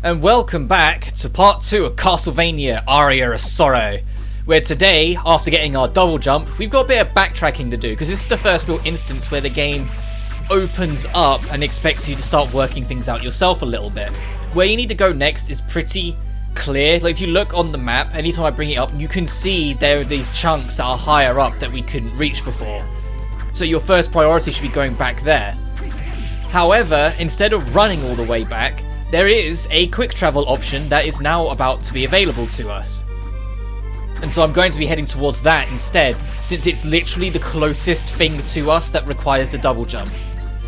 And welcome back to part 2 of Castlevania Aria, where today, after getting our double jump, we've got a bit of backtracking to do, because this is the first real instance where the game opens up and expects you to start working things out yourself a little bit. Where you need to go next is pretty clear. Like, if you look on the map, anytime I bring it up, you can see there are these chunks that are higher up that we couldn't reach before. So your first priority should be going back there. However, instead of running all the way back, there is a quick travel option that is now about to be available to us. And so I'm going to be heading towards that instead, since it's literally the closest thing to us that requires the double jump.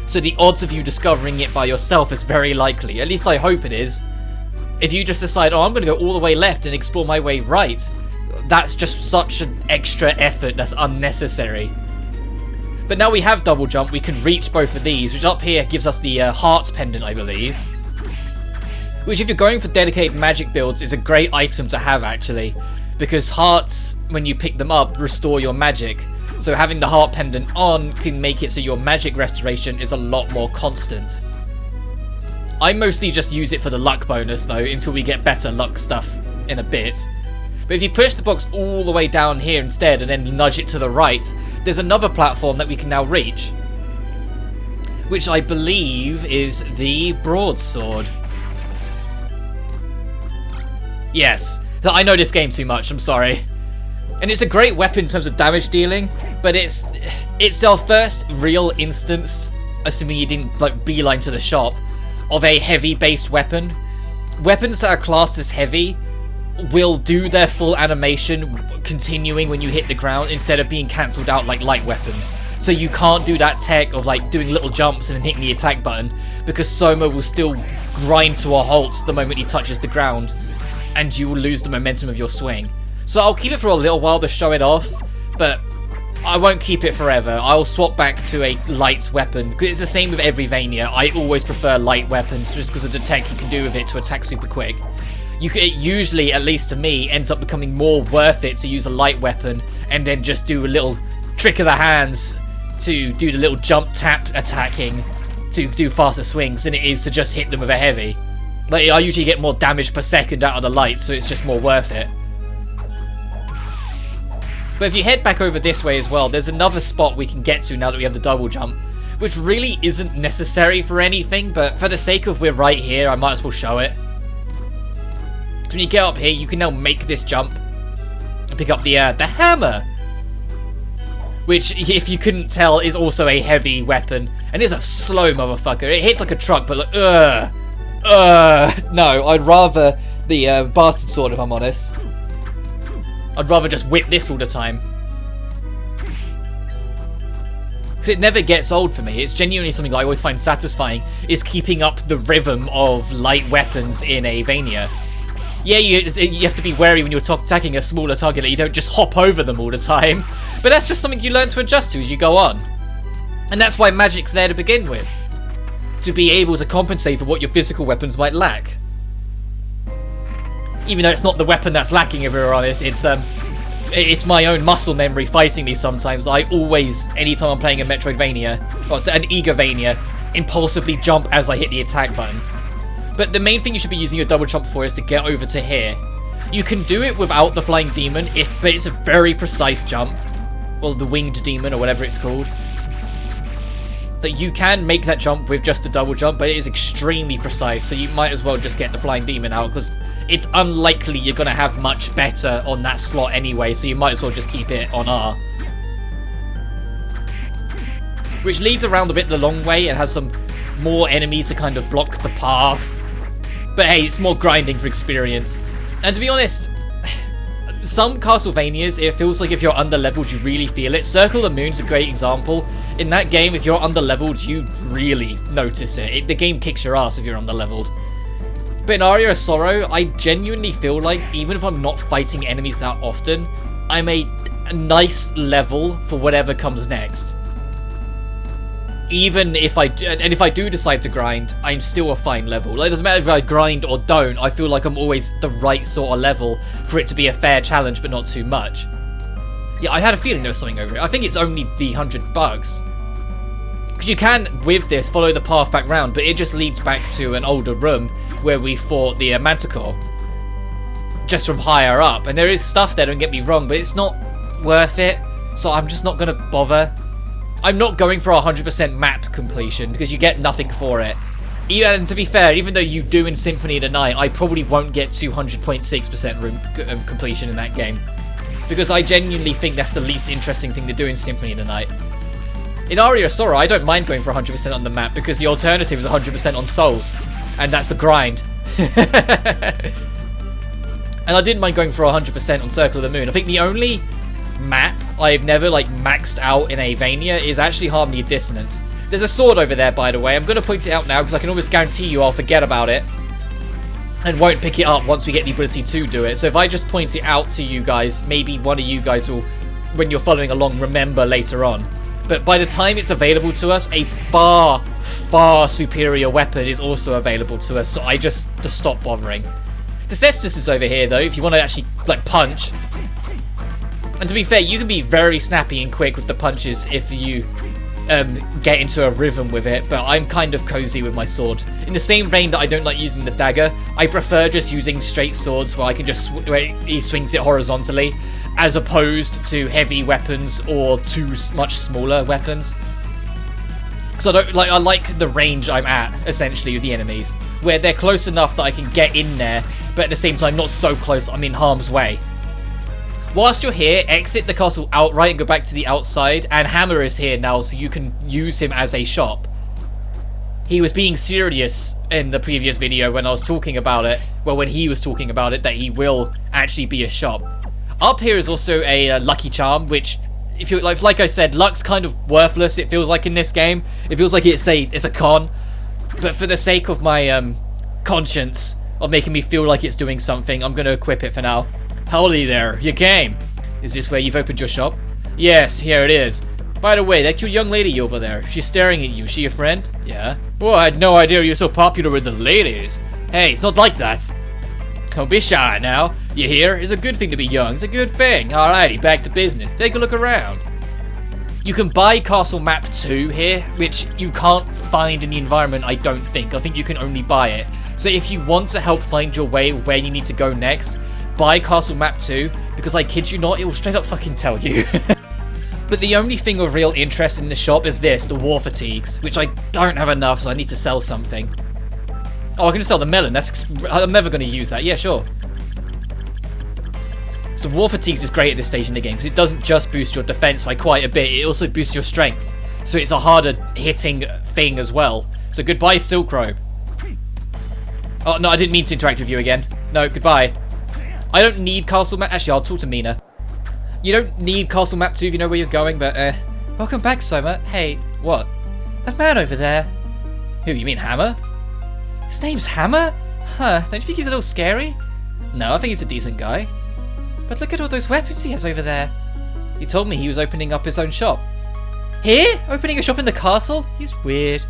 So the odds of you discovering it by yourself is very likely, at least I hope it is. If you just decide, oh, I'm going to go all the way left and explore my way right, that's just such an extra effort that's unnecessary. But now we have double jump, we can reach both of these, which up here gives us the hearts pendant, I believe. Which, if you're going for dedicated magic builds, is a great item to have, actually. Because hearts, when you pick them up, restore your magic. So having the heart pendant on can make it so your magic restoration is a lot more constant. I mostly just use it for the luck bonus, though, until we get better luck stuff in a bit. But if you push the box all the way down here instead, and then nudge it to the right, there's another platform that we can now reach. Which I believe is the broadsword. Yes, I know this game too much, I'm sorry. And it's a great weapon in terms of damage dealing, but it's our first real instance, assuming you didn't like beeline to the shop, of a heavy based weapon. Weapons that are classed as heavy will do their full animation continuing when you hit the ground instead of being cancelled out like light weapons. So you can't do that tech of like doing little jumps and then hitting the attack button, because Soma will still grind to a halt the moment he touches the ground, and you will lose the momentum of your swing. So I'll keep it for a little while to show it off, but I won't keep it forever. I'll swap back to a light weapon, because it's the same with every Vania. I always prefer light weapons just because of the tech you can do with it to attack super quick. It usually, at least to me, ends up becoming more worth it to use a light weapon and then just do a little trick of the hands to do the little jump tap attacking to do faster swings than it is to just hit them with a heavy. Like, I usually get more damage per second out of the lights, so it's just more worth it. But if you head back over this way as well, there's another spot we can get to now that we have the double jump, which really isn't necessary for anything, but for the sake of we're right here, I might as well show it. So when you get up here, you can now make this jump and pick up the hammer, which, if you couldn't tell, is also a heavy weapon, and is a slow motherfucker. It hits like a truck, but like, no, I'd rather the bastard sword, if I'm honest. I'd rather just whip this all the time. Because it never gets old for me. It's genuinely something I always find satisfying, is keeping up the rhythm of light weapons in a Vania. Yeah, you have to be wary when you're attacking a smaller target that you don't just hop over them all the time. But that's just something you learn to adjust to as you go on. And that's why magic's there to begin with. To be able to compensate for what your physical weapons might lack. Even though it's not the weapon that's lacking, if we're honest, it's my own muscle memory fighting me sometimes. I always, anytime I'm playing a Metroidvania, or an Eagavania, impulsively jump as I hit the attack button. But the main thing you should be using your double jump for is to get over to here. You can do it without the flying demon, but it's a very precise jump. Well, the winged demon, or whatever it's called. That you can make that jump with just a double jump, but it is extremely precise, so you might as well just get the flying demon out, because it's unlikely you're going to have much better on that slot anyway, so you might as well just keep it on R. Which leads around a bit the long way and has some more enemies to kind of block the path. But hey, it's more grinding for experience. And to be honest, some Castlevanias, it feels like if you're under-leveled, you really feel it. Circle the Moon's a great example. In that game, if you're under-leveled, you really notice it. The game kicks your ass if you're under-leveled. But in Aria of Sorrow, I genuinely feel like, even if I'm not fighting enemies that often, I'm a nice level for whatever comes next. Even if I do decide to grind, I'm still a fine level. Like, it doesn't matter if I grind or don't, I feel like I'm always the right sort of level for it to be a fair challenge, but not too much. Yeah, I had a feeling there was something over it. I think it's only the $100. Because you can, with this, follow the path back round, but it just leads back to an older room where we fought the Manticore. Just from higher up. And there is stuff there, don't get me wrong, but it's not worth it. So I'm just not going to bother. I'm not going for 100% map completion, because you get nothing for it. And to be fair, even though you do in Symphony of the Night, I probably won't get 200.6% room completion in that game. Because I genuinely think that's the least interesting thing to do in Symphony of the Night. In Aria Sora, I don't mind going for 100% on the map, because the alternative is 100% on Souls. And that's the grind. And I didn't mind going for 100% on Circle of the Moon. I think the only map I've never like maxed out in a Vania is actually Harmony of Dissonance. There's a sword over there, by the way. I'm going to point it out now because I can almost guarantee you I'll forget about it and won't pick it up once we get the ability to do it. So if I just point it out to you guys, maybe one of you guys will, when you're following along, remember later on. But by the time it's available to us, a far, far superior weapon is also available to us. So I just stop bothering. The Cestus is over here, though, if you want to actually, like, punch. And to be fair, you can be very snappy and quick with the punches if you get into a rhythm with it. But I'm kind of cozy with my sword. In the same vein that I don't like using the dagger, I prefer just using straight swords where I can just where he swings it horizontally, as opposed to heavy weapons or too much smaller weapons. Because I like the range I'm at, essentially, with the enemies, where they're close enough that I can get in there, but at the same time not so close I'm in harm's way. Whilst you're here, exit the castle outright and go back to the outside, and Hammer is here now, so you can use him as a shop. He was being serious in the previous video when I was talking about it, well, when he was talking about it, that he will actually be a shop. Up here is also a lucky charm, which, if you like I said, luck's kind of worthless, it feels like in this game. It feels like it's a con, but for the sake of my conscience of making me feel like it's doing something, I'm going to equip it for now. Howdy there, you came. Is this where you've opened your shop? Yes, here it is. By the way, that cute young lady over there, she's staring at you. She your friend? Yeah. Well, I had no idea you're so popular with the ladies. Hey, it's not like that. Don't be shy now. You hear? It's a good thing to be young. It's a good thing. Alrighty, back to business. Take a look around. You can buy Castle Map 2 here, which you can't find in the environment, I don't think. I think you can only buy it. So if you want to help find your way where you need to go next, buy Castle Map 2, because I kid you not, it will straight up fucking tell you. But the only thing of real interest in the shop is this, the war fatigues, which I don't have enough, so I need to sell something. Oh, I can just sell the melon. I'm never going to use that. Yeah, sure. So war fatigues is great at this stage in the game, because it doesn't just boost your defense by quite a bit, it also boosts your strength. So it's a harder hitting thing as well. So goodbye, Silk Robe. Oh, no, I didn't mean to interact with you again. No, goodbye. I don't need Castle Map. Actually, I'll talk to Mina. You don't need Castle Map 2 if you know where you're going, but, welcome back, Soma. Hey, what? That man over there. Who, you mean Hammer? His name's Hammer? Huh, don't you think he's a little scary? No, I think he's a decent guy. But look at all those weapons he has over there. He told me he was opening up his own shop. Here? Opening a shop in the castle? He's weird.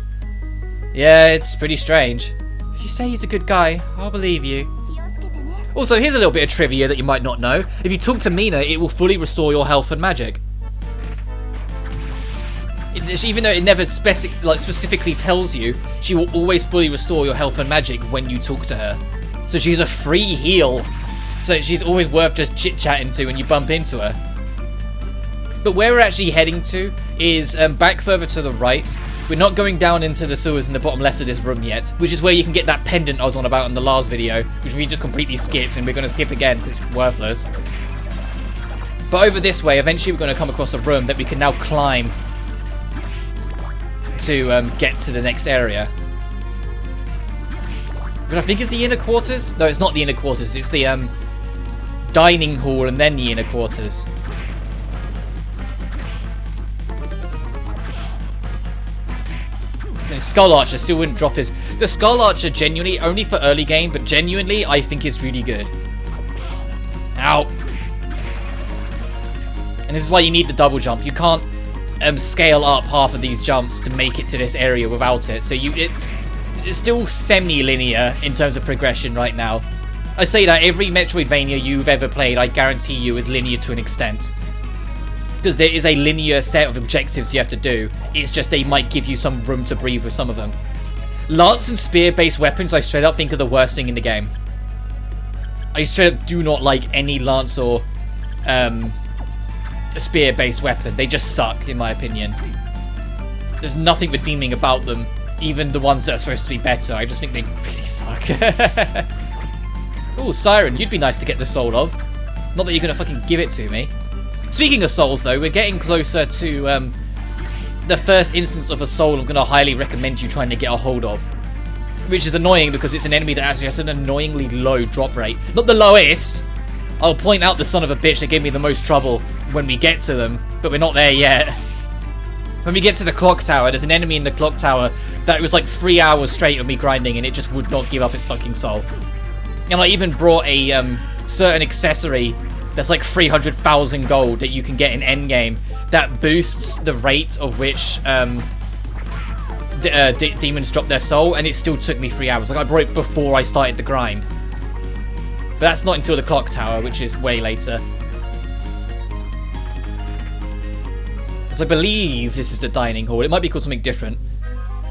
Yeah, it's pretty strange. If you say he's a good guy, I'll believe you. Also, here's a little bit of trivia that you might not know. If you talk to Mina, it will fully restore your health and magic. Even though it never specifically tells you, she will always fully restore your health and magic when you talk to her. So she's a free heal. So she's always worth just chit-chatting to when you bump into her. But where we're actually heading to is back further to the right. We're not going down into the sewers in the bottom left of this room yet, which is where you can get that pendant I was on about in the last video, which we just completely skipped, and we're going to skip again because it's worthless. But over this way, eventually we're going to come across a room that we can now climb to get to the next area. But I think it's the inner quarters? No, it's not the inner quarters, it's the dining hall and then the inner quarters. The Skull Archer still wouldn't drop his... The Skull Archer genuinely, only for early game, but genuinely, I think is really good. Ow. And this is why you need the double jump. You can't scale up half of these jumps to make it to this area without it. So it's still semi-linear in terms of progression right now. I say that every Metroidvania you've ever played, I guarantee you, is linear to an extent. because there is a linear set of objectives you have to do. It's just they might give you some room to breathe with some of them. Lance and spear-based weapons, I straight up think are the worst thing in the game. I straight up do not like any lance or spear-based weapon. They just suck, in my opinion. There's nothing redeeming about them, even the ones that are supposed to be better. I just think they really suck. Ooh, Siren, you'd be nice to get the soul of. Not that you're gonna fucking give it to me. Speaking of souls, though, we're getting closer to the first instance of a soul I'm gonna highly recommend you trying to get a hold of. Which is annoying because it's an enemy that actually has an annoyingly low drop rate. Not the lowest! I'll point out the son of a bitch that gave me the most trouble when we get to them, but we're not there yet. When we get to the clock tower, there's an enemy in the clock tower that was like 3 hours straight of me grinding and it just would not give up its fucking soul. And I even brought a certain accessory that's like 300,000 gold that you can get in endgame that boosts the rate of which demons drop their soul, and it still took me 3 hours. Like, I brought it before I started the grind. But that's not until the clock tower, which is way later. So I believe this is the dining hall. It might be called something different.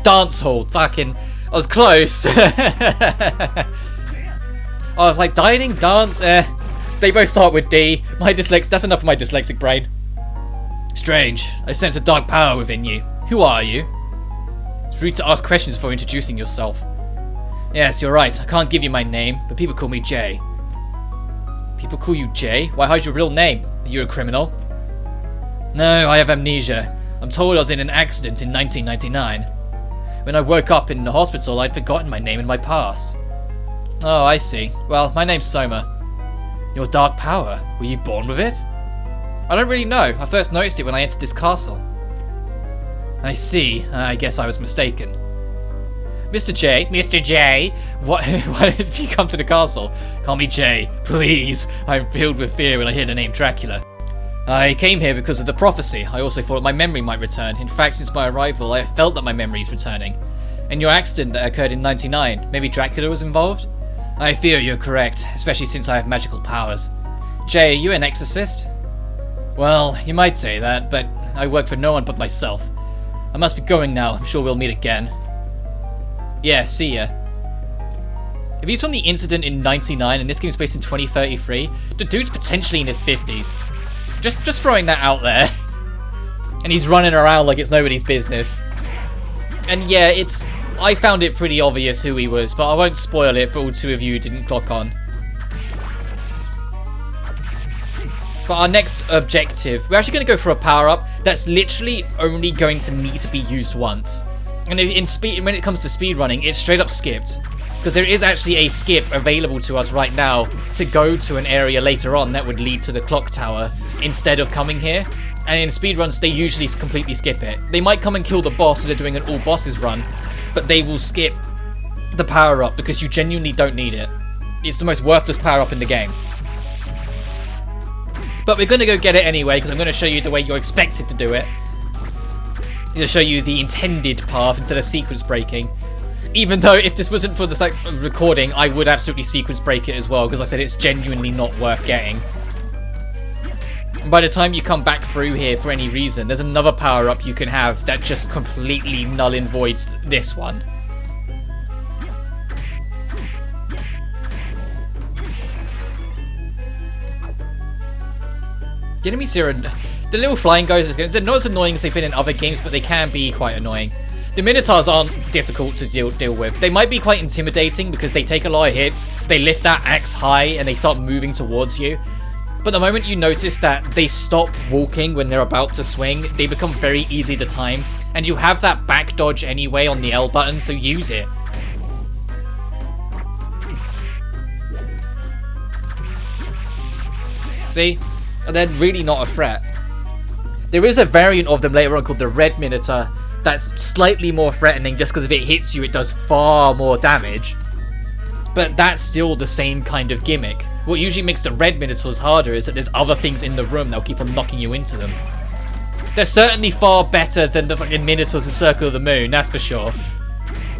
Dance hall. Fucking... I was close. I was like, dining, dance, They both start with D. That's enough for my dyslexic brain. Strange. I sense a dark power within you. Who are you? It's rude to ask questions before introducing yourself. Yes, you're right. I can't give you my name, but people call me Jay. People call you Jay? Why hide your real name? Are you a criminal? No, I have amnesia. I'm told I was in an accident in 1999. When I woke up in the hospital, I'd forgotten my name and my past. Oh, I see. Well, my name's Soma. Your dark power. Were you born with it? I don't really know. I first noticed it when I entered this castle. I see. I guess I was mistaken. Mr. J. Mr. J. Why did you come to the castle? Call me Jay, please. I'm filled with fear when I hear the name Dracula. I came here because of the prophecy. I also thought my memory might return. In fact, since my arrival, I have felt that my memory is returning. And your accident that occurred in 99, maybe Dracula was involved? I fear you're correct, especially since I have magical powers. Jay, are you an exorcist? Well, you might say that, but I work for no one but myself. I must be going now. I'm sure we'll meet again. Yeah, see ya. If he's from the incident in 99 and this game's based in 2033, the dude's potentially in his 50s. Just throwing that out there. And he's running around like it's nobody's business. And yeah, I found it pretty obvious who he was, but I won't spoil it for all two of you who didn't clock on. But our next objective, we're actually going to go for a power-up that's literally only going to need to be used once. And when it comes to speedrunning, it's straight up skipped. Because there is actually a skip available to us right now to go to an area later on that would lead to the clock tower instead of coming here. And in speedruns, they usually completely skip it. They might come and kill the boss if they're doing an all bosses run, but they will skip the power-up because you genuinely don't need it. It's the most worthless power-up in the game. But we're going to go get it anyway because I'm going to show you the way you're expected to do it. I'm going to show you the intended path instead of sequence breaking. Even though if this wasn't for the recording, I would absolutely sequence break it as well because I said it's genuinely not worth getting. And by the time you come back through here for any reason, there's another power-up you can have that just completely null and voids this one. The enemies here are... The little flying guys, they're not as annoying as they've been in other games, but they can be quite annoying. The Minotaurs aren't difficult to deal with. They might be quite intimidating because they take a lot of hits, they lift that axe high, and they start moving towards you. But the moment you notice that they stop walking when they're about to swing, they become very easy to time. And you have that back dodge anyway on the L button, so use it. See? And they're really not a threat. There is a variant of them later on called the Red Minotaur that's slightly more threatening just because if it hits you, it does far more damage. But that's still the same kind of gimmick. What usually makes the Red Minotaurs harder is that there's other things in the room that'll keep on knocking you into them. They're certainly far better than the fucking Minotaurs in Circle of the Moon, that's for sure.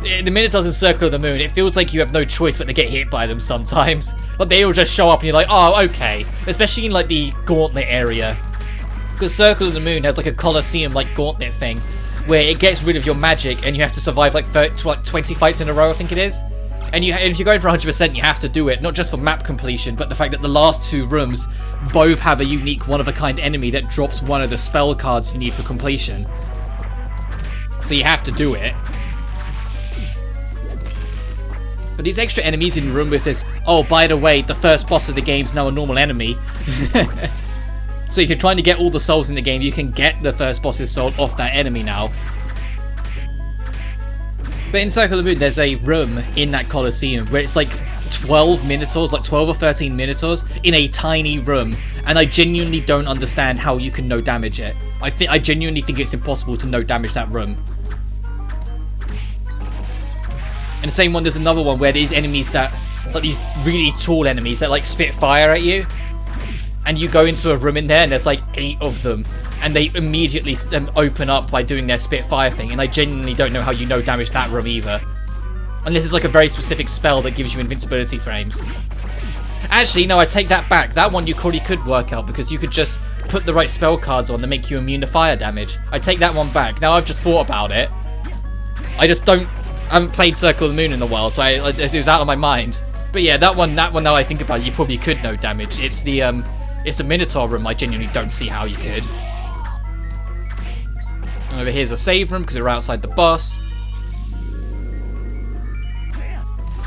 The Minotaurs in Circle of the Moon, it feels like you have no choice but to get hit by them sometimes. Like they all just show up and you're like, oh, okay. Especially in like the Gauntlet area. Because Circle of the Moon has like a Colosseum like gauntlet thing, where it gets rid of your magic and you have to survive like 20 fights in a row, I think it is. And if you're going for 100%, you have to do it, not just for map completion, but the fact that the last 2 rooms both have a unique one-of-a-kind enemy that drops one of the spell cards you need for completion. So you have to do it. But these extra enemies in room with this, oh, by the way, the first boss of the game's now a normal enemy. So if you're trying to get all the souls in the game, you can get the first boss's soul off that enemy now. But in Circle of the Moon, there's a room in that Colosseum where it's like 12 Minotaurs, like 12 or 13 Minotaurs in a tiny room. And I genuinely don't understand how you can no damage it. I genuinely think it's impossible to no damage that room. And the same one, there's another one where these enemies that, like these really tall enemies that like spit fire at you. And you go into a room in there and there's like 8 of them. And they immediately open up by doing their Spitfire thing, and I genuinely don't know how you no damage that room either. And this is like a very specific spell that gives you invincibility frames. Actually, no, I take that back. That one you probably could work out, because you could just put the right spell cards on that make you immune to fire damage. I take that one back. Now I've just thought about it. I haven't played Circle of the Moon in a while, so it was out of my mind. But yeah, that one now I think about it, you probably could no damage. It's the Minotaur room. I genuinely don't see how you could. Over here's a save room because we're outside the boss.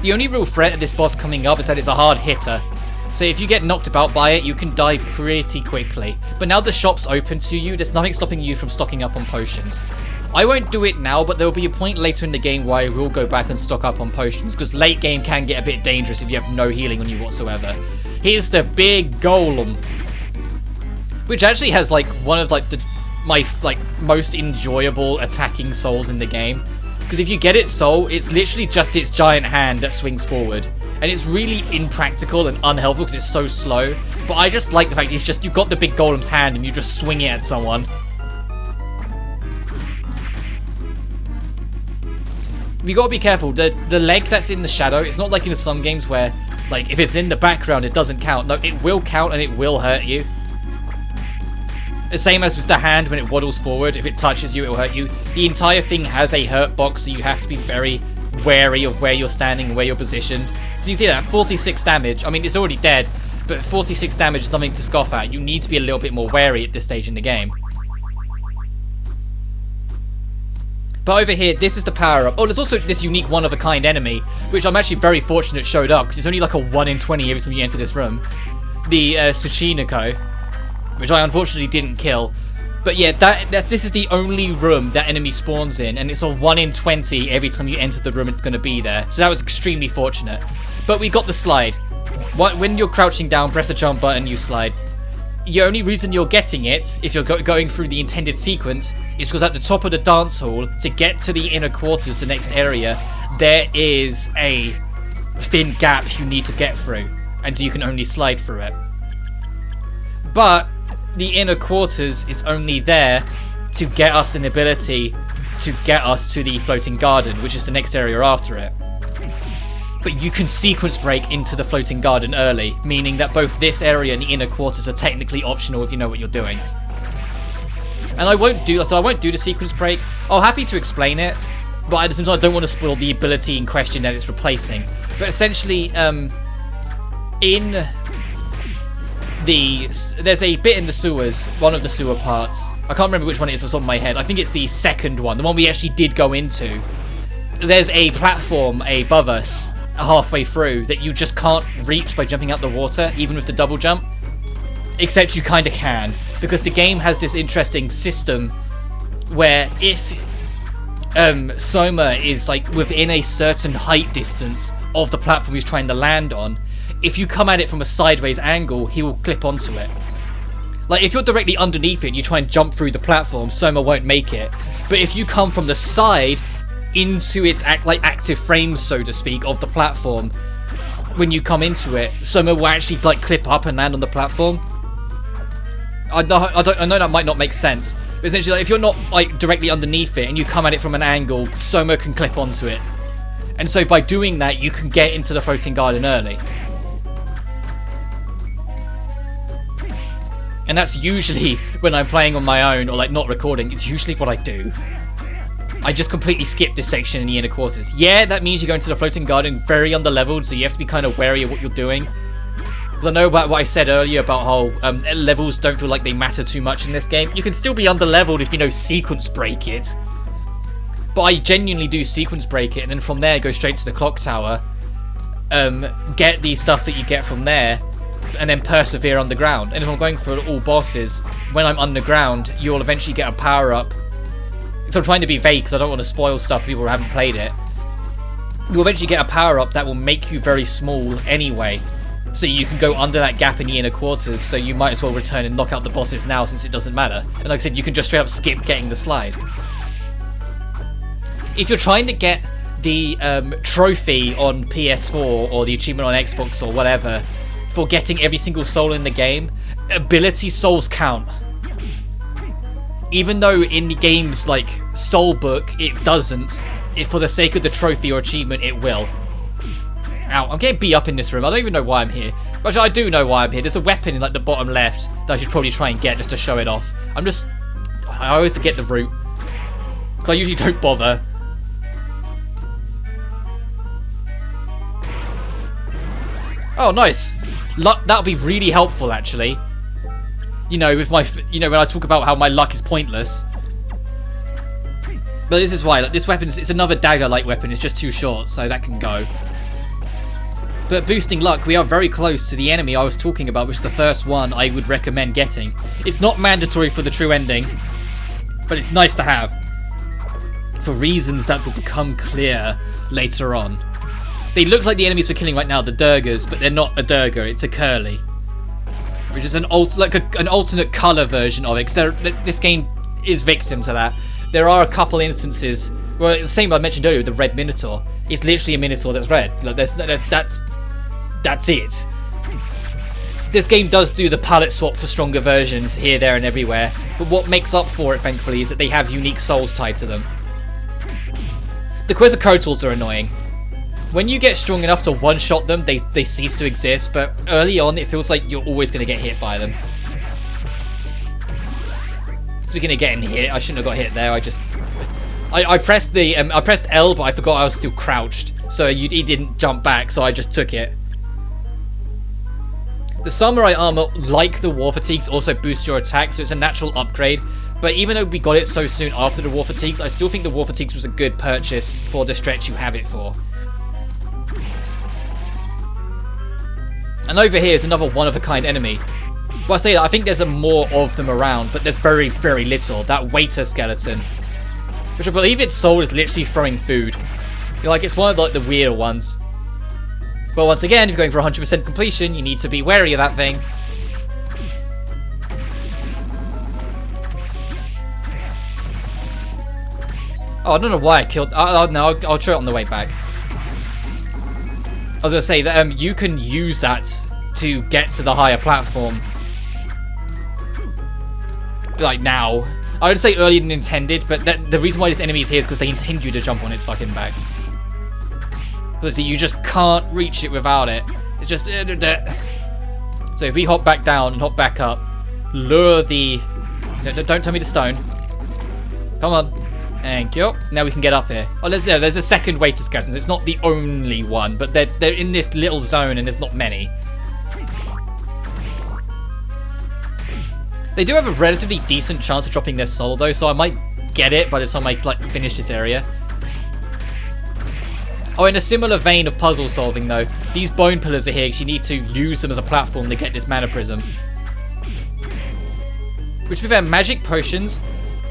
The only real threat of this boss coming up is that it's a hard hitter. So if you get knocked about by it, you can die pretty quickly. But now the shop's open to you, there's nothing stopping you from stocking up on potions. I won't do it now, but there will be a point later in the game where I will go back and stock up on potions, because late game can get a bit dangerous if you have no healing on you whatsoever. Here's the big golem, which actually has like one of like my most enjoyable attacking souls in the game, because if you get its soul, it's literally just its giant hand that swings forward, and it's really impractical and unhelpful because it's so slow. But I just like the fact you've got the big golem's hand and you just swing it at someone. You gotta be careful. The leg that's in the shadow, it's not like in some games where like if it's in the background it doesn't count. No, it will count and it will hurt you. The same as with the hand when it waddles forward. If it touches you, it will hurt you. The entire thing has a hurt box, so you have to be very wary of where you're standing and where you're positioned. So you see that, 46 damage. I mean, it's already dead, but 46 damage is something to scoff at. You need to be a little bit more wary at this stage in the game. But over here, this is the power-up. Oh, there's also this unique one-of-a-kind enemy, which I'm actually very fortunate showed up, because it's only like a 1 in 20 every time you enter this room. The Tsuchinoko, which I unfortunately didn't kill. But yeah, this is the only room that enemy spawns in, and it's a 1 in 20 every time you enter the room it's going to be there. So that was extremely fortunate. But we got the slide. When you're crouching down, press the jump button, you slide. The only reason you're getting it, if you're going through the intended sequence, is because at the top of the dance hall, to get to the inner quarters, the next area, there is a thin gap you need to get through, and so you can only slide through it. But the inner quarters is only there to get us an ability to get us to the floating garden, which is the next area after it. But you can sequence break into the floating garden early, meaning that both this area and the inner quarters are technically optional if you know what you're doing. And I won't do the sequence break. I'm happy to explain it, but at the same time I don't want to spoil the ability in question that it's replacing. But essentially, there's a bit in the sewers, one of the sewer parts. I can't remember which one it is off the top of my head. I think it's the second one, the one we actually did go into. There's a platform above us halfway through that you just can't reach by jumping out the water, even with the double jump. Except you kind of can, because the game has this interesting system where if Soma is like within a certain height distance of the platform he's trying to land on, if you come at it from a sideways angle, he will clip onto it. Like, if you're directly underneath it and you try and jump through the platform, Soma won't make it. But if you come from the side into its active frames, so to speak, of the platform, when you come into it, Soma will actually like clip up and land on the platform. I know that might not make sense, but essentially, like, if you're not like directly underneath it and you come at it from an angle, Soma can clip onto it. And so by doing that, you can get into the floating garden early. And that's usually when I'm playing on my own or like not recording, it's usually what I do. I just completely skip this section in the inner quarters. Yeah, that means you go into the floating garden very underleveled, so you have to be kind of wary of what you're doing. Because I know about what I said earlier about how levels don't feel like they matter too much in this game. You can still be underleveled if you know sequence break it. But I genuinely do sequence break it, and then from there go straight to the clock tower, get the stuff that you get from there, and then persevere underground. And if I'm going for all bosses, when I'm underground, you'll eventually get a power-up. So I'm trying to be vague because I don't want to spoil stuff for people who haven't played it. You'll eventually get a power-up that will make you very small anyway. So you can go under that gap in the inner quarters, so you might as well return and knock out the bosses now since it doesn't matter. And like I said, you can just straight up skip getting the slide. If you're trying to get the trophy on PS4 or the achievement on Xbox or whatever for getting every single soul in the game, ability souls count. Even though in the game's like soul book it doesn't, if for the sake of the trophy or achievement it will. Ow, I'm getting beat up in this room. I don't even know why I'm here. Actually, I do know why I'm here. There's a weapon in like the bottom left that I should probably try and get just to show it off. I always forget the route, because I usually don't bother. Oh, nice. That'll be really helpful, actually. You know, with my, when I talk about how my luck is pointless. But this is why, like, this weapon, it's another dagger-like weapon. It's just too short, so that can go. But boosting luck, we are very close to the enemy I was talking about, which is the first one I would recommend getting. It's not mandatory for the true ending, but it's nice to have, for reasons that will become clear later on. They look like the enemies we're killing right now, the Durgers, but they're not a Durger, it's a Curly. Which is an alternate colour version of it, because this game is victim to that. There are a couple instances, well, the same I mentioned earlier with the red Minotaur. It's literally a Minotaur that's red. Like, that's it. This game does do the palette swap for stronger versions here, there, and everywhere. But what makes up for it, thankfully, is that they have unique souls tied to them. The Quetzalcoatl's are annoying. When you get strong enough to one-shot them, they cease to exist, but early on it feels like you're always going to get hit by them. Speaking of getting hit, I shouldn't have got hit there, I pressed I pressed L, but I forgot I was still crouched, so he didn't jump back, so I just took it. The Samurai armor, like the War Fatigues, also boosts your attack, so it's a natural upgrade. But even though we got it so soon after the War Fatigues, I still think the War Fatigues was a good purchase for the stretch you have it for. And over here is another one-of-a-kind enemy. Well, I say that, I think there's more of them around, but there's very, very little. That waiter skeleton, which I believe its soul is literally throwing food. Like, it's one of like the weirder ones. But once again, if you're going for 100% completion, you need to be wary of that thing. Oh, I don't know why I killed... no, I'll try it on the way back. I was going to say that you can use that to get to the higher platform. Like now. I would say earlier than intended, but the reason why this enemy is here is because they intend you to jump on its fucking back. So you just can't reach it without it. It's just... So if we hop back down and hop back up, lure the... Don't tell me the stone. Come on. Thank you. Now we can get up here. Oh, there's a second waiter skeleton. So it's not the only one, but they're in this little zone and there's not many. They do have a relatively decent chance of dropping their soul though, so I might get it by the time I finish this area. Oh, in a similar vein of puzzle solving though, these bone pillars are here because you need to use them as a platform to get this mana prism. Which, to be fair, magic potions,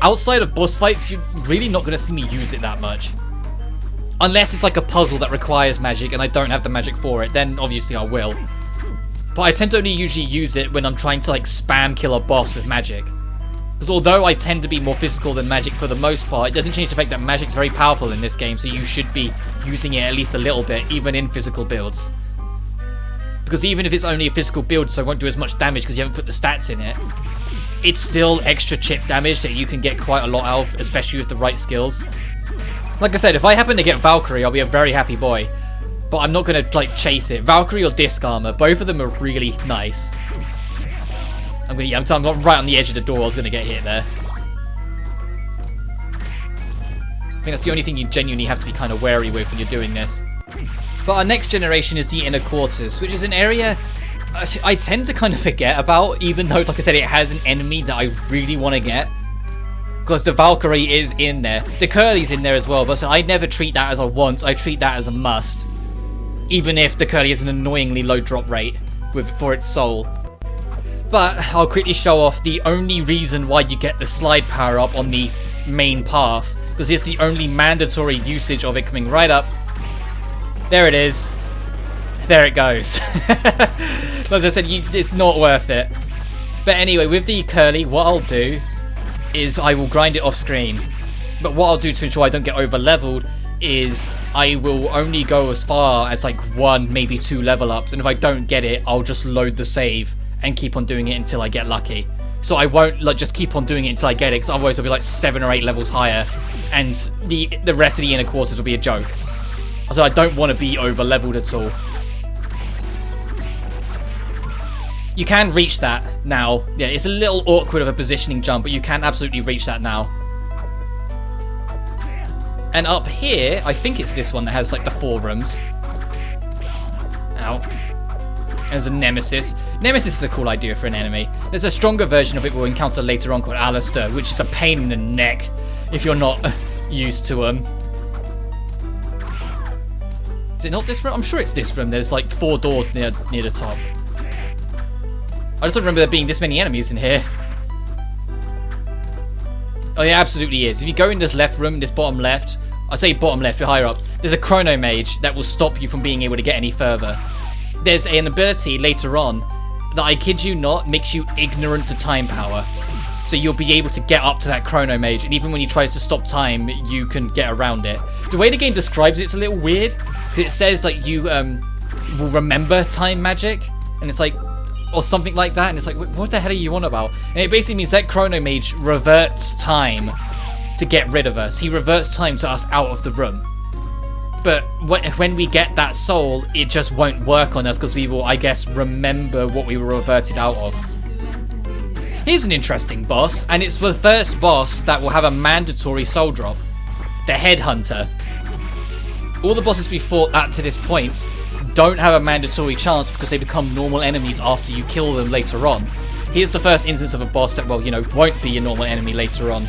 outside of boss fights, you're really not going to see me use it that much. Unless it's like a puzzle that requires magic and I don't have the magic for it, then obviously I will. But I tend to only usually use it when I'm trying to like spam kill a boss with magic. Because although I tend to be more physical than magic for the most part, it doesn't change the fact that magic's very powerful in this game, so you should be using it at least a little bit, even in physical builds. Because even if it's only a physical build, so it won't do as much damage because you haven't put the stats in it, it's still extra chip damage that you can get quite a lot out of, especially with the right skills. Like I said, if I happen to get Valkyrie, I'll be a very happy boy. But I'm not going to like chase it. Valkyrie or Disc Armor, both of them are really nice. I'm right on the edge of the door. I was gonna get hit there. I think that's the only thing you genuinely have to be kind of wary with when you're doing this. But our next generation is the inner quarters, which is an area I tend to kind of forget about, even though, like I said, it has an enemy that I really want to get. Because the Valkyrie is in there. The Curly's in there as well, but so I never treat that as a want, I treat that as a must. Even if the Curly has an annoyingly low drop rate for its soul. But I'll quickly show off the only reason why you get the slide power up on the main path, because it's the only mandatory usage of it coming right up. There it is. There it goes. As I said, it's not worth it. But anyway, with the Curly, what I'll do is I will grind it off screen. But what I'll do to ensure I don't get over leveled is I will only go as far as like 1, maybe 2 level ups, and if I don't get it, I'll just load the save and keep on doing it until I get lucky. So I won't like just keep on doing it until I get it, because otherwise I'll be like 7 or 8 levels higher, and the rest of the inner quarters will be a joke. So I don't want to be over leveled at all. You can reach that now. Yeah, it's a little awkward of a positioning jump, but you can absolutely reach that now. And up here, I think it's this one that has like the 4 rooms. Ow. There's a Nemesis. Nemesis is a cool idea for an enemy. There's a stronger version of it we'll encounter later on called Alistair, which is a pain in the neck if you're not used to them. Is it not this room? I'm sure it's this room. There's like 4 doors near the top. I just don't remember there being this many enemies in here. Oh, yeah, absolutely is. If you go in this left room, this bottom left, I say bottom left, you're higher up, there's a chrono mage that will stop you from being able to get any further. There's an ability later on that, I kid you not, makes you ignorant to time power. So you'll be able to get up to that chrono mage, and even when he tries to stop time, you can get around it. The way the game describes it's a little weird, because it says like you will remember time magic, and it's like, or something like that, and it's like, what the hell are you on about? And it basically means that chrono mage reverts time to get rid of us. He reverts time to us out of the room. But when we get that soul, it just won't work on us, because we will, I guess, remember what we were reverted out of. Here's an interesting boss, and it's the first boss that will have a mandatory soul drop. The Headhunter. All the bosses we fought up to this point don't have a mandatory chance because they become normal enemies after you kill them later on. Here's the first instance of a boss that, well, you know, won't be a normal enemy later on.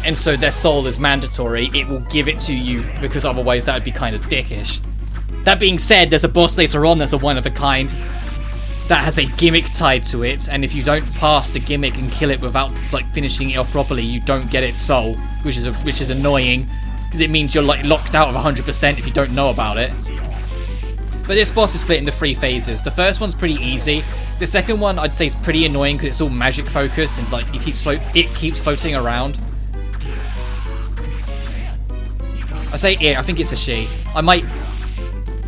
And so their soul is mandatory. It will give it to you because otherwise that would be kind of dickish. That being said, there's a boss later on that's a one of a kind that has a gimmick tied to it, and if you don't pass the gimmick and kill it without like finishing it off properly, you don't get its soul, which is annoying because it means you're like locked out of 100% if you don't know about it. But this boss is split into 3 phases. The first one's pretty easy. The second one I'd say is pretty annoying because it's all magic focused and like it keeps floating around. I say it, I think it's a she. I might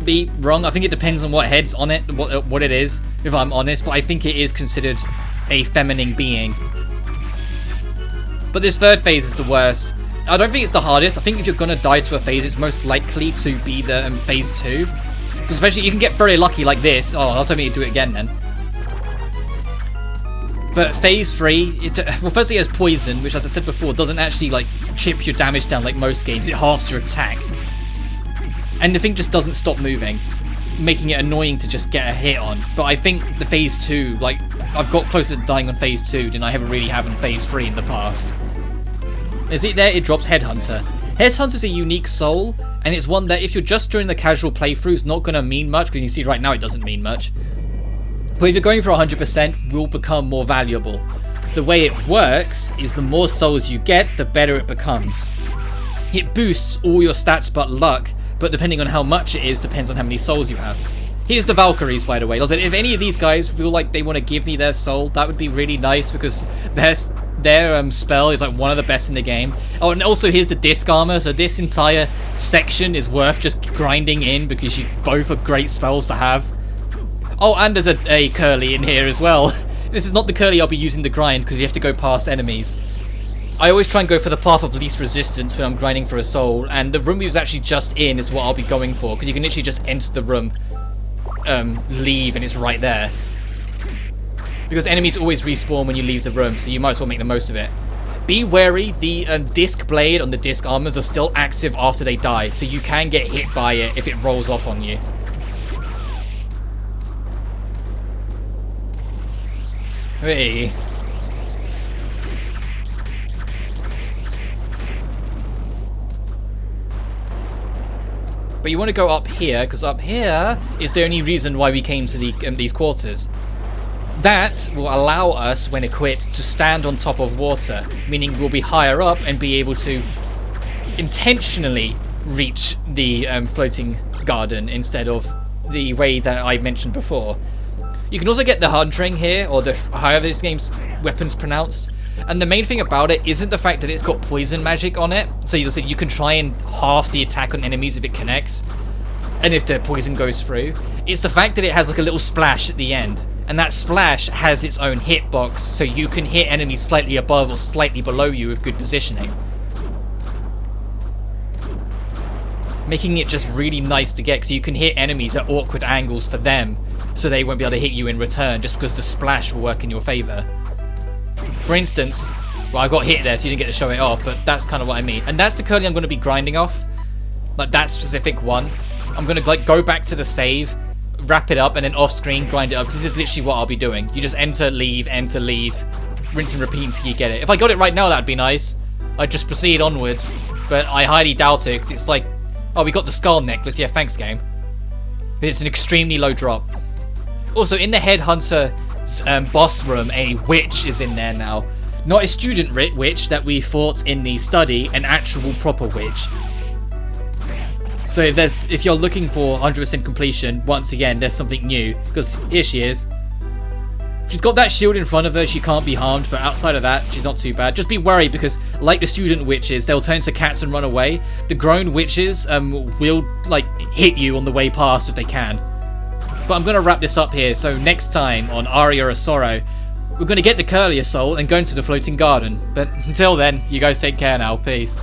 be wrong. I think it depends on what head's on it, what it is, if I'm honest, but I think it is considered a feminine being. But this third phase is the worst. I don't think it's the hardest. I think if you're gonna die to a phase, it's most likely to be the phase 2. Because especially you can get very lucky like this. Oh, I'll tell me to do it again then. But phase 3, well, firstly it has poison, which as I said before, doesn't actually like chip your damage down like most games. It halves your attack. And the thing just doesn't stop moving, making it annoying to just get a hit on. But I think the phase 2, like, I've got closer to dying on phase 2 than I ever really have in phase 3 in the past. Is it there? It drops Headhunter. Headhunter's a unique soul, and it's one that if you're just doing the casual playthrough, it's not going to mean much, because you see right now it doesn't mean much. But if you're going for 100%, will become more valuable. The way it works is the more souls you get, the better it becomes. It boosts all your stats but luck, but depending on how much it is, depends on how many souls you have. Here's the Valkyries, by the way. If any of these guys feel like they want to give me their soul, that would be really nice, because their spell is like one of the best in the game. Oh, and also here's the disc armor, so this entire section is worth just grinding in, because you both are great spells to have. Oh, and there's a Curly in here as well. This is not the Curly I'll be using to grind, because you have to go past enemies. I always try and go for the path of least resistance when I'm grinding for a soul, and the room we was actually just in is what I'll be going for, because you can literally just enter the room, leave, and it's right there. because enemies always respawn when you leave the room, so you might as well make the most of it. Be wary, the disc blade on the disc armors are still active after they die, so you can get hit by it if it rolls off on you. Hey. But you want to go up here, because up here is the only reason why we came to these quarters. That will allow us, when equipped, to stand on top of water, meaning we'll be higher up and be able to intentionally reach the floating garden instead of the way that I mentioned before. You can also get the huntering here, or however this game's weapon's pronounced. And the main thing about it isn't the fact that it's got poison magic on it. So you'll see you can try and half the attack on enemies if it connects, and if the poison goes through. It's the fact that it has like a little splash at the end. And that splash has its own hitbox, so you can hit enemies slightly above or slightly below you with good positioning. Making it just really nice to get, because you can hit enemies at awkward angles for them, so they won't be able to hit you in return, just because the splash will work in your favour. For instance, well, I got hit there, so you didn't get to show it off, but that's kind of what I mean. And that's the curly I'm going to be grinding off, like that specific one. I'm going to like go back to the save, wrap it up, and then off screen grind it up, because this is literally what I'll be doing. You just enter, leave, rinse and repeat until you get it. If I got it right now, that'd be nice. I'd just proceed onwards, but I highly doubt it, because it's like, oh, we got the skull necklace. Yeah, thanks, game. It's an extremely low drop. Also, in the Headhunter boss room, a witch is in there now. Not a student witch that we fought in the study, an actual proper witch. So if you're looking for 100% completion, once again, there's something new, because here she is. She's got that shield in front of her, she can't be harmed, but outside of that, she's not too bad. Just be worried, because like the student witches, they'll turn to cats and run away. The grown witches will like hit you on the way past if they can. But I'm going to wrap this up here, so next time on Aria of Sorrow, we're going to get the Curlier Soul and go into the floating garden. But until then, you guys take care now. Peace.